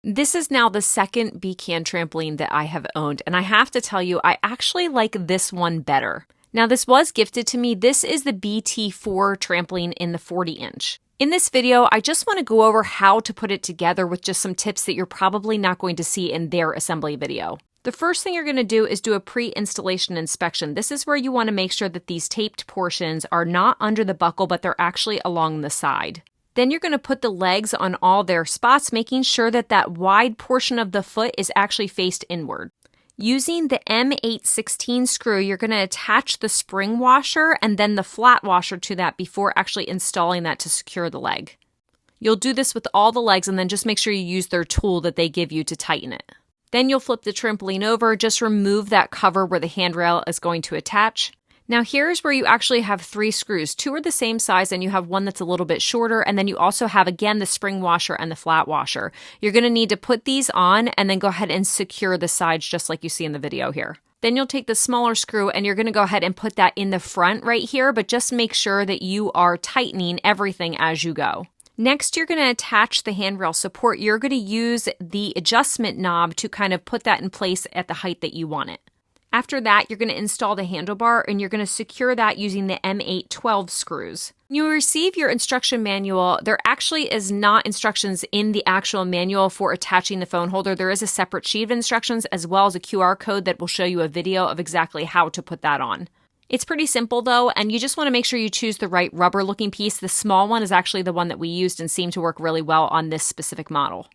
This is now the second BCAN trampoline that I have owned, and I have to tell you, I actually like this one better. Now, this was gifted to me. This is the BT4 trampoline in the 40-inch. In this video, I just want to go over how to put it together with just some tips that you're probably not going to see in their assembly video. The first thing you're going to do is do a pre-installation inspection. This is where you want to make sure that these taped portions are not under the buckle, but they're actually along the side. Then you're going to put the legs on all their spots, making sure that that wide portion of the foot is actually faced inward. Using the M816 screw, you're going to attach the spring washer and then the flat washer to that before actually installing that to secure the leg. You'll do this with all the legs and then just make sure you use their tool that they give you to tighten it. Then you'll flip the trampoline over, just remove that cover where the handrail is going to attach. Now here's where you actually have 3 screws. 2 are the same size and you have one that's a little bit shorter, and then you also have again the spring washer and the flat washer. You're going to need to put these on and then go ahead and secure the sides just like you see in the video here. Then you'll take the smaller screw and you're going to go ahead and put that in the front right here, but just make sure that you are tightening everything as you go. Next, you're going to attach the handrail support. You're going to use the adjustment knob to kind of put that in place at the height that you want it. After that, you're going to install the handlebar and you're going to secure that using the M812 screws. When you receive your instruction manual, there actually is not instructions in the actual manual for attaching the phone holder. There is a separate sheet of instructions as well as a QR code that will show you a video of exactly how to put that on. It's pretty simple though, and you just want to make sure you choose the right rubber looking piece. The small one is actually the one that we used and seemed to work really well on this specific model.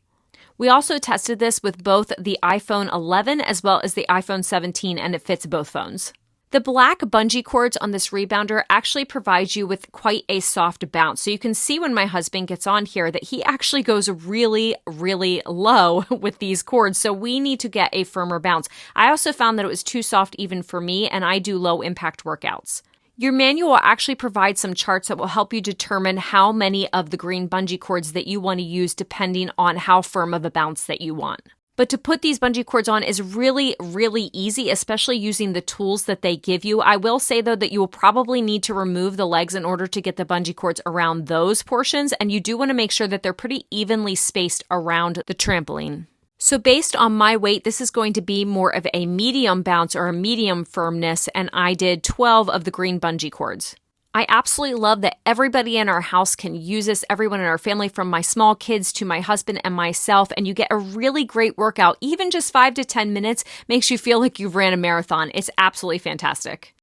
We also tested this with both the iPhone 11 as well as the iPhone 17, and it fits both phones. The black bungee cords on this rebounder actually provide you with quite a soft bounce. So you can see when my husband gets on here that he actually goes really, really low with these cords. So we need to get a firmer bounce. I also found that it was too soft even for me, and I do low impact workouts. Your manual will actually provide some charts that will help you determine how many of the green bungee cords that you want to use depending on how firm of a bounce that you want. But to put these bungee cords on is really, really easy, especially using the tools that they give you. I will say though that you will probably need to remove the legs in order to get the bungee cords around those portions, and you do want to make sure that they're pretty evenly spaced around the trampoline. So based on my weight, this is going to be more of a medium bounce or a medium firmness, and I did 12 of the green bungee cords. I absolutely love that everybody in our house can use this, everyone in our family from my small kids to my husband and myself, and you get a really great workout. Even just 5 to 10 minutes makes you feel like you've ran a marathon. It's absolutely fantastic.